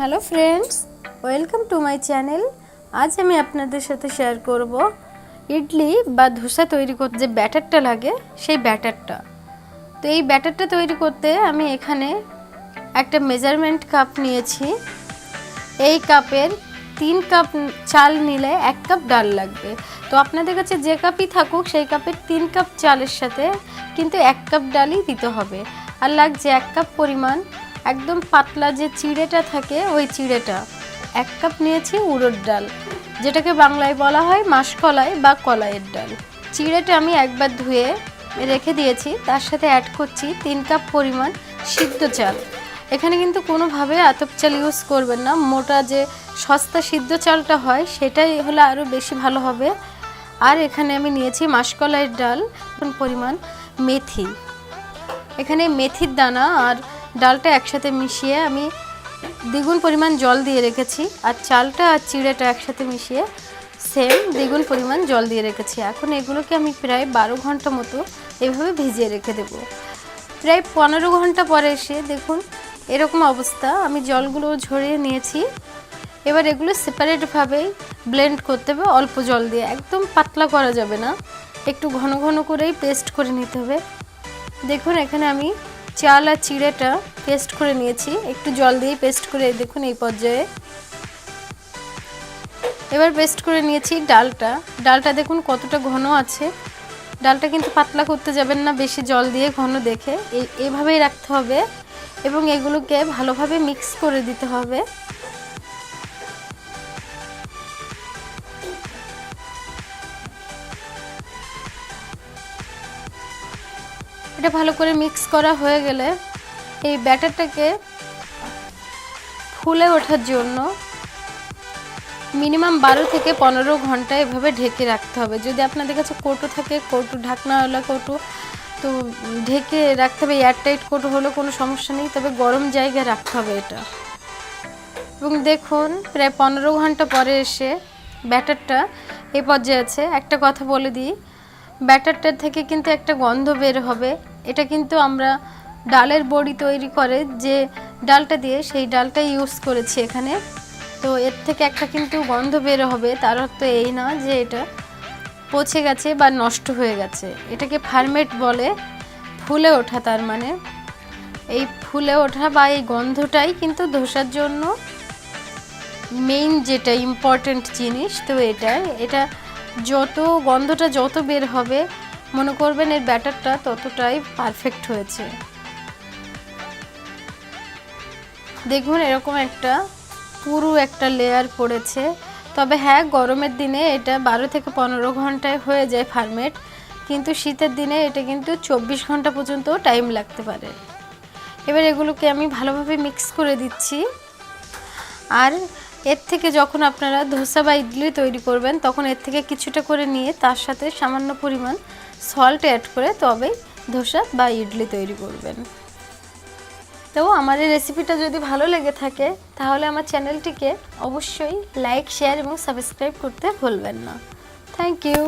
Hello friends, welcome to my channel. আজ আমি আপনাদের সাথে শেয়ার করব ইডলি বা ধোসা তৈরি করতে যে ব্যাটারটা লাগে সেই ব্যাটারটা। তো এই ব্যাটারটা তৈরি করতে আমি এখানে একটা মেজারমেন্ট কাপ নিয়েছি। এই কাপের 3 কাপ চাল নিলে 1 কাপ ডাল লাগবে। তো আপনাদের কাছে যে কাপই থাকুক সেই কাপের 3 কাপ চালের সাথে কিন্তু 1 কাপ ডালই দিতে হবে। আর লাগছে 1 কাপ পরিমাণ একদম পাতলা যে চিড়েটা থাকে ওই চিড়েটা। 1 কাপ নিয়েছি উড়দ ডাল, যেটাকে বাংলায় বলা হয় মাসকলাই বা কলাইয়ের ডাল। চিড়েটা আমি একবার ধুয়ে রেখে দিয়েছি, তার সাথে অ্যাড করছি 3 কাপ পরিমাণ সিদ্ধ চাল। এখানে কিন্তু কোনোভাবে আতপ চাল ইউজ করবেন না, মোটা যে সস্তা সিদ্ধ চালটা হয় সেটাই হলে আরও বেশি ভালো হবে। আর এখানে আমি নিয়েছি মাসকলাইয়ের ডাল, পরিমাণ মেথি। এখানে মেথির দানা আর ডালটা একসাথে মিশিয়ে আমি দ্বিগুণ পরিমাণ জল দিয়ে রেখেছি, আর চালটা আর চিড়েটা একসাথে মিশিয়ে সেম দ্বিগুণ পরিমাণ জল দিয়ে রেখেছি। এখন এগুলোকে আমি প্রায় 12 ঘন্টা মতো এভাবে ভিজিয়ে রেখে দেব। প্রায় 15 ঘন্টা পরে এসে দেখুন এরকম অবস্থা, আমি জলগুলো ঝরিয়ে নিয়েছি। এবার এগুলো সেপারেটভাবেই ব্লেন্ড করতে হবে অল্প জল দিয়ে, একদম পাতলা করা যাবে না, একটু ঘন ঘন করেই পেস্ট করে নিতে হবে। দেখুন এখানে আমি চাল আর চিড়েটা পেস্ট করে নিয়েছি, একটু জল দিয়ে পেস্ট করে দেখুন এই পর্যায়ে। এবার পেস্ট করে নিয়েছি ডালটা দেখুন কতটা ঘন আছে। ডালটা কিন্তু পাতলা করতে যাবেন না, বেশি জল দিয়ে ঘন দেখে এইভাবেই রাখতে হবে এবং এগুলোকে ভালোভাবে মিক্স করে দিতে হবে। এটা ভালো করে মিক্স করা হয়ে গেলে এই ব্যাটারটাকে ফুলে ওঠার জন্য মিনিমাম 12 থেকে 15 ঘন্টা এভাবে ঢেকে রাখতে হবে। যদি আপনাদের কাছে কৌটো থাকে, কৌটো ঢাকনাওয়ালা কৌটো, তো ঢেকে রাখতে হবে। এয়ারটাইট কৌটো হলে কোনো সমস্যা নেই, তবে গরম জায়গায় রাখতে হবে এটা। এবং দেখুন প্রায় 15 ঘন্টা পরে এসে ব্যাটারটা এই পর্যায়ে আছে। একটা কথা বলে দিই, ব্যাটারটার থেকে কিন্তু একটা গন্ধ বের হবে। এটা কিন্তু আমরা ডালের বড়ি তৈরি করে যে ডালটা দিয়ে সেই ডালটাই ইউজ করেছি এখানে। তো এর থেকে একটা কিন্তু গন্ধ বের হবে, তার অর্থ এই না যে এটা পচে গেছে বা নষ্ট হয়ে গেছে। এটাকে ফার্মেট বলে, ফুলে ওঠা। তার মানে এই ফুলে ওঠা বা এই গন্ধটাই কিন্তু ধোসার জন্য মেইন যেটা ইম্পর্ট্যান্ট জিনিস। তো এটা যত গন্ধটা যত বের হবে মনে করবেন এর ব্যাটারটা ততটাই পারফেক্ট হয়েছে। দেখুন এরকম পুরো একটা লেয়ার পড়েছে। তবে হ্যাঁ, গরমের দিনে এটা 12 থেকে 15 ঘন্টায় হয়ে যায় ফার্মেট, কিন্তু শীতের দিনে এটা কিন্তু 24 ঘন্টা পর্যন্ত টাইম লাগতে পারে। এবার এগুলোকে আমি ভালোভাবে মিক্স করে দিচ্ছি। আর এর থেকে যখন আপনারা ধোসা বা ইডলি তৈরি করবেন তখন এর থেকে কিছুটা করে নিয়ে তার সাথে সামান্য পরিমাণ সল্ট অ্যাড করে তবেই ধোসা বা ইডলি তৈরি করবেন। তো আমার এই রেসিপিটা যদি ভালো লেগে থাকে তাহলে আমার চ্যানেলটিকে অবশ্যই লাইক, শেয়ার এবং সাবস্ক্রাইব করতে ভুলবেন না। Thank you.